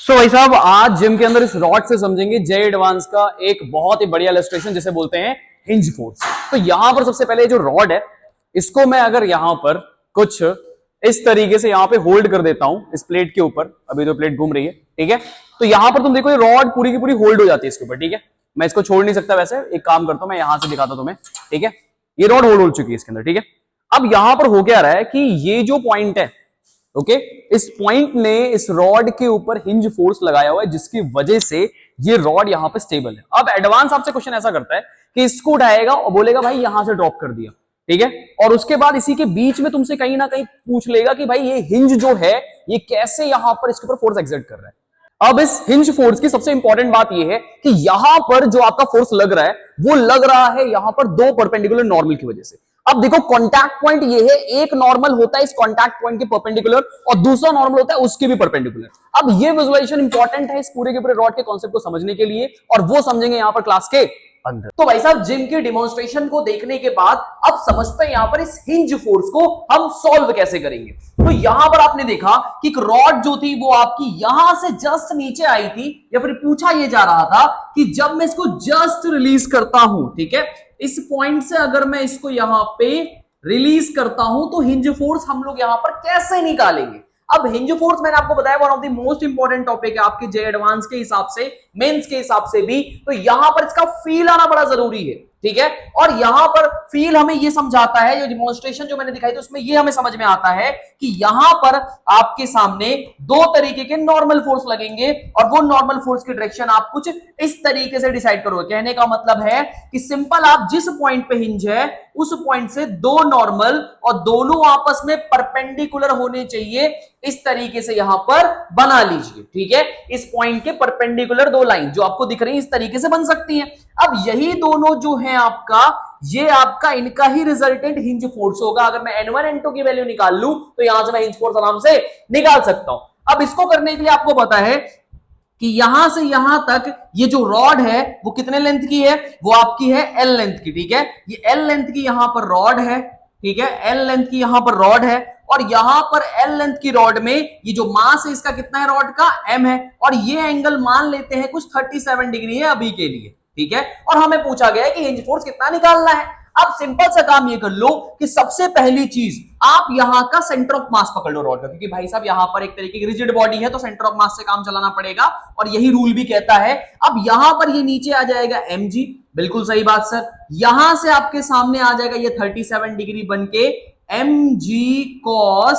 भाई साहब आज जिम के अंदर इस रॉड से समझेंगे जे एडवांस का एक बहुत ही बढ़िया इलस्ट्रेशन जिसे बोलते हैं हिंज फोर्स। तो यहां पर सबसे पहले जो रॉड है इसको मैं अगर यहां पर कुछ इस तरीके से यहां पे होल्ड कर देता हूं इस प्लेट के ऊपर, अभी तो प्लेट घूम रही है, ठीक है। तो यहां पर तुम देखो ये रॉड पूरी की पूरी होल्ड हो जाती है इसके ऊपर, ठीक है। मैं इसको छोड़ नहीं सकता, वैसे एक काम करता हूं मैं यहां से दिखाता हूं तुम्हें, ठीक है। ये रॉड होल्ड हो चुकी है इसके अंदर, ठीक है। अब यहां पर हो क्या रहा है कि ये जो पॉइंट है, ओके, इस पॉइंट ने इस रॉड के ऊपर हिंज फोर्स लगाया हुआ है जिसकी वजह से ये रॉड यहां पे स्टेबल है। अब एडवांस आपसे क्वेश्चन ऐसा करता है कि इसको उठाएगा और बोलेगा भाई यहां से ड्रॉप कर दिया, ठीक है। और उसके बाद इसी के बीच में तुमसे कहीं ना कहीं पूछ लेगा कि भाई ये हिंज जो है ये कैसे यहां पर इसके ऊपर फोर्स एक्सर्ट कर रहा है। अब इस हिंज फोर्स की सबसे इंपॉर्टेंट बात यह है कि यहां पर जो आपका फोर्स लग रहा है वो लग रहा है यहां पर दो परपेंडिकुलर नॉर्मल की वजह से। अब देखो कॉन्टैक्ट पॉइंट ये है, एक नॉर्मल होता है इस कॉन्टैक्ट पॉइंट के परपेंडिकुलर और दूसरा नॉर्मल होता है उसके भी परपेंडिकुलर। अब ये विजुअलाइजेशन इंपॉर्टेंट है इस पूरे के पूरे रॉड के कॉन्सेप्ट को समझने के लिए, और वो समझेंगे यहां पर क्लास के अंदर। तो भाई साहब जिम के डिमॉन्स्ट्रेशन को देखने के बाद अब समझते हैं यहां पर इस हिंज फोर्स को हम सॉल्व कैसे करेंगे। तो यहां पर आपने देखा कि एक रॉड जो थी वो आपकी यहां से जस्ट नीचे आई थी, या फिर पूछा यह जा रहा था कि जब मैं इसको जस्ट रिलीज करता हूं, ठीक है, इस पॉइंट से अगर मैं इसको यहां पे रिलीज करता हूं तो हिंज फोर्स हम लोग यहां पर कैसे निकालेंगे। अब हिंज फोर्स मैंने आपको बताया one of the most important topic है आपके जे एडवांस के हिसाब से, मेंस के हिसाब से भी। तो यहां पर इसका फील आना बड़ा जरूरी है, ठीक है। और यहां पर फील हमें यह समझाता है, जो डिमॉन्स्ट्रेशन जो मैंने दिखाई थी उसमें यह हमें समझ में आता है कि यहां पर आपके सामने दो तरीके के नॉर्मल फोर्स लगेंगे और वो नॉर्मल फोर्स की डायरेक्शन आप कुछ इस तरीके से डिसाइड करोगे। कहने का मतलब है कि सिंपल आप जिस पॉइंट पे हिंज है उस पॉइंट से दो नॉर्मल और दोनों आपस में परपेंडिकुलर होने चाहिए, इस तरीके से यहां पर बना लीजिए, ठीक है। इस पॉइंट के परपेंडिकुलर दो लाइन जो आपको दिख रही है इस तरीके से बन सकती हैं। अब यही दोनों जो है आपका, ये आपका इनका ही रिजल्टेंट हिंज फोर्स होगा। अगर मैं N1 N2 की वैल्यू निकाल लूं तो यहां से मैं हिंज फोर्स आराम से निकाल सकता हूं। अब इसको करने के लिए आपको पता है कि यहां से यहां तक ये जो रॉड है वो कितने लेंथ की है, वो आपकी है L लेंथ की, ठीक है। ये L लेंथ की यहां पर रॉड है, ठीक है, L लेंथ की यहां पर रॉड है, और यहां पर L लेंथ की रॉड में ये जो मास है इसका कितना है रॉड का, M है, और ये एंगल मान लेते हैं कुछ 37 डिग्री है अभी के लिए, ठीक है। और हमें पूछा गया है कि हिंज फोर्स कितना निकालना है। अब सिंपल सा काम ये कर लो कि सबसे पहली चीज आप यहां का सेंटर ऑफ मास पकड़ लो रॉड का, क्योंकि भाई साहब यहां पर एक तरीके की रिजिड बॉडी है तो सेंटर ऑफ मास से काम चलाना पड़ेगा, और यही रूल भी कहता है। अब यहां पर ये नीचे आ जाएगा mg, बिल्कुल सही बात सर। यहां से आपके सामने आ जाएगा ये 37 डिग्री बनके mg cos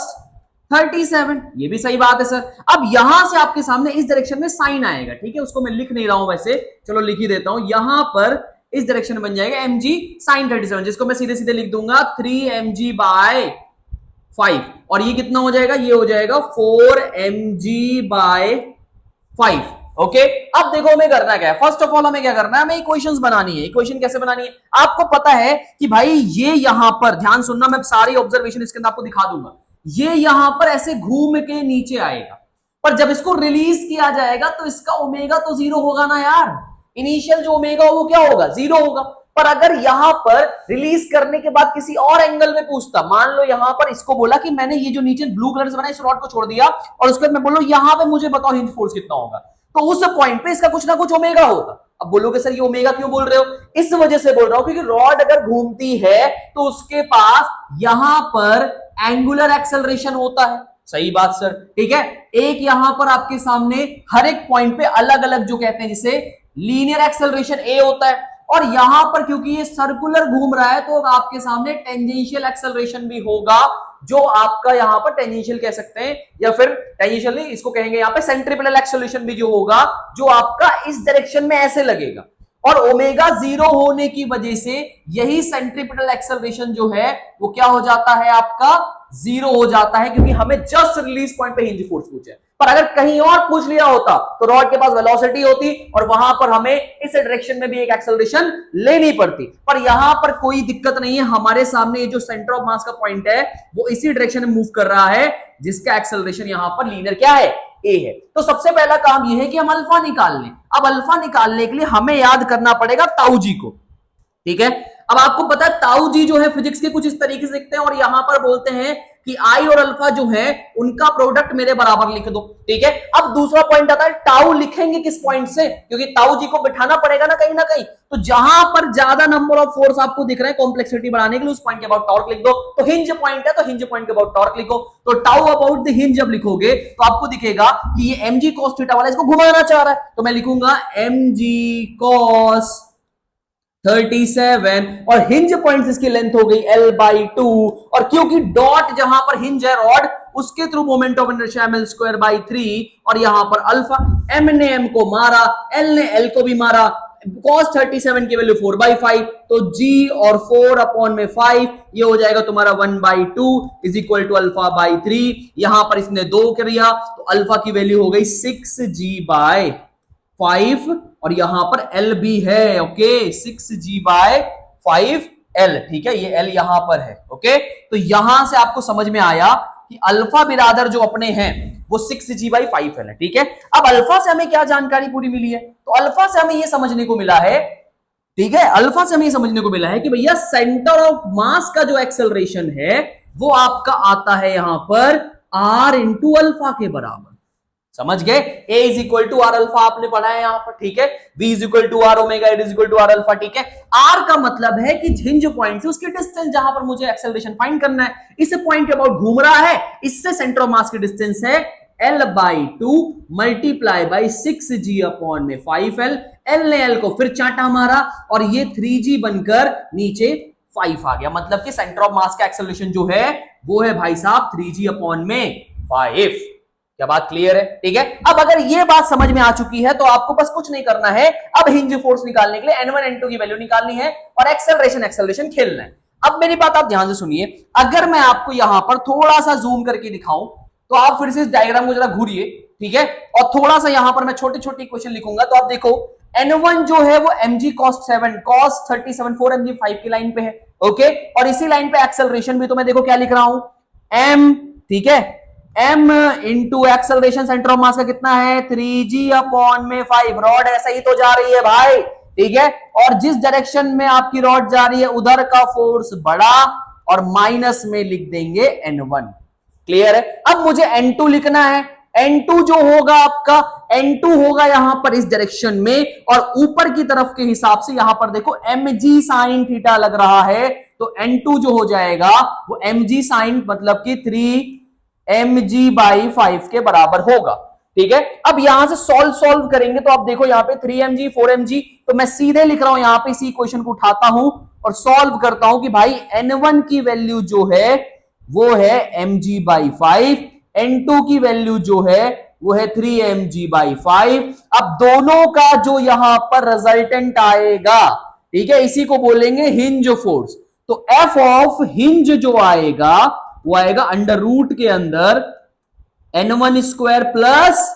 37, ये भी सही बात है सर। अब यहां से आपके सामने इस डायरेक्शन में साइन आएगा, ठीक है, उसको मैं लिख नहीं रहा हूं वैसे, चलो लिख ही देता हूं। यहां पर इस डायरेक्शन में बन जाएगा mg sin 37, जिसको मैं सीधे सीधे लिख दूंगा 3mg/5, और ये कितना हो जाएगा, ये हो जाएगा 4mg/5, ओके। अब देखो हमें करना क्या है, फर्स्ट ऑफ ऑल हमें क्या करना है, हमें इक्वेशंस बनानी है। इक्वेशन कैसे बनानी है, आपको पता है कि भाई ये यहां पर ध्यान सुनना, मैं सारी ऑब्जर्वेशन इसके अंदर आपको दिखा दूंगा। ये यहां पर ऐसे घूम के नीचे आएगा, पर जब इसको रिलीज किया जाएगा तो इसका ओमेगा तो जीरो होगा ना यार। इनिशियल जो ओमेगा वो क्या होगा, जीरो होगा। पर अगर यहां पर रिलीज करने के बाद किसी और एंगल में पूछता, मान लो यहां पर इसको बोला कि मैंने ये जो नीचे ब्लू कलर से बना इस रॉड को छोड़ दिया, और उसके बाद मैं बोलूं यहां पे मुझे बताओ हिंज फोर्स कितना होगा, तो उस पॉइंट पे इसका कुछ ना कुछ ओमेगा होगा। अब बोलोगे सर ये ओमेगा क्यों बोल रहे हो, इस वजह से बोल रहा हूं क्योंकि रॉड अगर घूमती है तो उसके पास यहां पर एंगुलर एक्सेलरेशन होता है। सही बात सर, ठीक है। एक यहां पर आपके सामने हर एक पॉइंट पे अलग अलग जो कहते हैं जिसे लीनियर एक्सेलरेशन ए होता है, और यहां पर क्योंकि ये सर्कुलर घूम रहा है तो आपके सामने टेंजेंशियल एक्सेलरेशन भी होगा, जो आपका यहां पर टेंजेंशियल कह सकते हैं, या फिर टेंजेंशियल नहीं इसको कहेंगे यहां पे सेंट्रिपेटल एक्सेलरेशन भी जो होगा, जो आपका इस डायरेक्शन में ऐसे लगेगा। और ओमेगा जीरो होने की वजह से यही सेंट्रिपेटल एक्सेलरेशन जो है वो क्या हो जाता है, आपका जीरो हो जाता है, क्योंकि हमें जस्ट रिलीज पॉइंट पे हिंज फोर्स पूछा है। पर अगर कहीं और पूछ लिया होता तो रॉड के पास वेलोसिटी होती और वहां पर हमें इस डायरेक्शन में भी एक एक्सेलरेशन लेनी पड़ती। पर यहां पर कोई दिक्कत नहीं है, हमारे सामने जो सेंटर ऑफ मास का पॉइंट है वो इसी डायरेक्शन में मूव कर रहा है, जिसका एक्सेलरेशन यहां पर लीनियर क्या है, ए है। तो सबसे पहला काम यह है कि हम अल्फा निकाल लें। अब अल्फा निकालने के लिए हमें याद करना पड़ेगा ताऊ जी को, ठीक है। अब आपको पता है ताऊ जी जो है फिजिक्स के कुछ इस तरीके से दिखते हैं, और यहां पर बोलते हैं कि आई और अल्फा जो है उनका प्रोडक्ट मेरे बराबर लिख दो। ठीक है, अब दूसरा पॉइंट आता है टाउ लिखेंगे किस पॉइंट से, क्योंकि टाउ जी को बिठाना पड़ेगा ना कहीं, तो जहां पर ज्यादा नंबर ऑफ फोर्स आपको दिख रहे हैं कॉम्प्लेक्सिटी बढ़ाने के लिए, उस पॉइंट के अबाउट टॉर्क लिख दो। तो हिंज पॉइंट है तो हिंज पॉइंट के अबाउट टॉर्क लिखो। तो टाउ अबाउट द हिंज जब लिखोगे तो आपको दिखेगा कि ये mg cos थीटा वाला इसको घुमाना चाह रहा है, तो मैं लिखूंगा mg cos 37 और हिंज पॉइंट्स इसकी लेंथ हो गई L/2, और क्योंकि डॉट जहां पर हिंज है रॉड उसके through moment of inertia mL²/3, और यहां पर अल्फा m ने m को मारा, L ने L को भी मारा, cos 37 की वैल्यू 4/5, तो g और 4/5 ये हो जाएगा तुम्हारा 1/2 इज इक्वल टू अल्फा/3। यहां पर इसने 2 कर दिया तो अल्फा की वैल्यू हो गई 6g/5 और यहां पर L भी है। ओके 6g/5 L, ठीक है, ये L यहां पर है। ओके, तो यहां से आपको समझ में आया कि अल्फा बिरादर जो अपने हैं वो 6g/5 L है। ठीक है, अब अल्फा से हमें क्या जानकारी पूरी मिली है, तो अल्फा से हमें यह समझने को मिला है, ठीक है, अल्फा से हमें यह समझने को मिला है कि भैया सेंटर ऑफ मास का जो एक्सेलरेशन है वो आपका आता है यहां पर r इंटू अल्फा के बराबर। समझ गए, a is equal to R alpha आपने पढ़ा है यहां पर। ठीक है, v is equal to R omega, it is equal to R alpha. ठीक है, r का मतलब है कि हिंज पॉइंट से उसकी डिस्टेंस जहां पर मुझे एक्सेलरेशन फाइंड करना है, इस पॉइंट के अबाउट घूम रहा है, इससे सेंटर ऑफ मास की डिस्टेंस है L/2 multiply by 6g/5L। L ने L को फिर चाटा मारा और ये 3g बनकर नीचे 5 आ गया, मतलब कि सेंटर ऑफ मास का एक्सेलरेशन जो है वो है भाई साहब 3g/5। क्या बात क्लियर है? ठीक है, अब अगर ये बात समझ में आ चुकी है तो आपको बस कुछ नहीं करना है, अब हिंज फोर्स निकालने के लिए n1 n2 की वैल्यू निकालनी है और एक्सेलरेशन खेलना है। अब मेरी बात आप ध्यान से सुनिए, अगर मैं आपको यहां पर थोड़ा सा जूम करके दिखाऊं तो आप फिर से इस डायग्राम को जरा घूरिए, ठीक है, और थोड़ा सा यहां पर मैं छोटे छोटे क्वेश्चन लिखूंगा, तो आप देखो n1 जो है वो mg cos 37 4mg/5 की लाइन पे है। ओके, और इसी लाइन पे एक्सेलरेशन भी तो मैं देखो क्या लिख रहा हूं m, ठीक है, m into acceleration centre of mass का कितना है 3g/5। रॉड ऐसा ही तो जा रही है भाई, ठीक है, और जिस डायरेक्शन में आपकी रॉड जा रही है उधर का फोर्स बड़ा और माइनस में लिख देंगे n1। क्लियर है? अब मुझे n2 लिखना है, n2 जो होगा आपका n2 होगा यहां पर इस डायरेक्शन में, और ऊपर की तरफ के हिसाब से यहां पर देखो mg sin थीटा लग रहा है, तो n2 जो हो जाएगा वो mg sin मतलब कि 3mg/5 के बराबर होगा। ठीक है, अब यहां से सॉल्व करेंगे तो आप देखो यहां पे 3mg 4mg, तो मैं सीधे लिख रहा हूं यहां पे इसी इक्वेशन को उठाता हूं और सॉल्व करता हूं कि भाई n1 की वैल्यू जो है वो है mg/5, n2 की वैल्यू जो है वो है 3mg/5। अब दोनों का जो यहां पर रिजल्टेंट आएगा, ठीक है, इसी को बोलेंगे हिंज फोर्स। तो एफ ऑफ हिंज जो आएगा वो आएगा अंडर रूट के अंदर n1² प्लस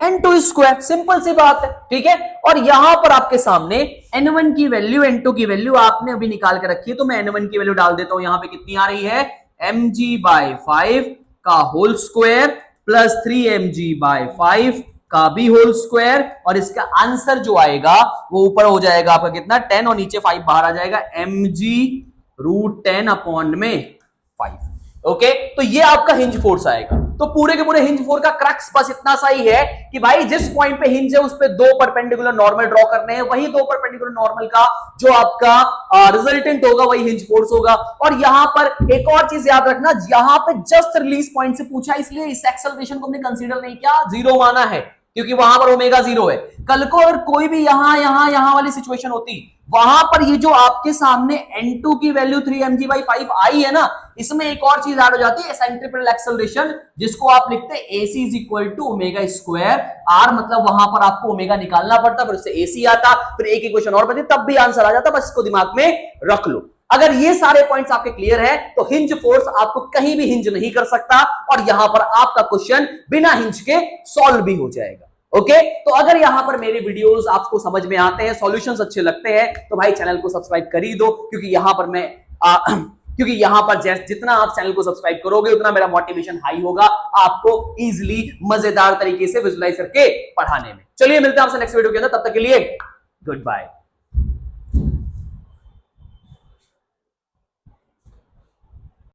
n2²। सिंपल सी बात है, ठीक है, और यहां पर आपके सामने n1 की वैल्यू n2 की वैल्यू आपने अभी निकाल के रखी है, तो मैं n1 की वैल्यू डाल देता हूं, यहां पे कितनी आ रही है mg/5 का होल स्क्वायर प्लस 3mg/5 का भी होल स्क्वायर, और इसका आंसर जो आएगा वो ऊपर हो जाएगा आपका कितना 10 और नीचे 5 बाहर आ जाएगा mg√10/5। ओके, तो ये आपका हिंज फोर्स आएगा। तो पूरे के पूरे हिंज फोर्स का क्रक्स बस इतना सा ही है कि भाई जिस पॉइंट पे हिंज है उस पे 2 परपेंडिकुलर नॉर्मल ड्रॉ करने हैं, वही 2 परपेंडिकुलर नॉर्मल का जो आपका रिजल्टेंट होगा वही हिंज फोर्स होगा। और यहां पर एक और चीज याद रखना, यहां पे जस्ट रिलीज पॉइंट से पूछा, इसलिए इस एक्सेलरेशन को हमने कंसीडर नहीं किया, 0 माना है, क्योंकि वहां पर ओमेगा 0 है। कल को अगर कोई भी यहां वाली सिचुएशन होती, वहां पर ये जो आपके सामने n2 की वैल्यू 3mg/5 आई है ना, इसमें एक और चीज ऐड हो जाती है सेंट्रीपिटल एक्सेलरेशन, जिसको आप लिखते हैं AC is equal to omega square r, मतलब वहां पर आपको ओमेगा निकालना पड़ता, फिर उससे AC आता, फिर एक इक्वेशन और बनती, तब भी आंसर आ जाता। बस इसको दिमाग में रख लो। अगर ये सारे पॉइंट्स आपके क्लियर है तो हिंज फोर्स आपको कहीं भी हिंज नहीं कर सकता, और यहां पर आपका क्वेश्चन बिना हिंज के सॉल्व भी हो जाएगा। ओके, तो अगर यहां पर मेरे वीडियोस आपको समझ में आते हैं, सॉल्यूशंस अच्छे लगते हैं, तो भाई चैनल को सब्सक्राइब कर ही दो, क्योंकि यहां पर जितना आप चैनल को सब्सक्राइब करोगे उतना मेरा मोटिवेशन हाई होगा आपको इजीली मजेदार तरीके से विजुलाइज करके पढ़ाने में। चलिए मिलते हैं आपसे नेक्स्ट वीडियो के अंदर, तब तक के लिए गुड बाय।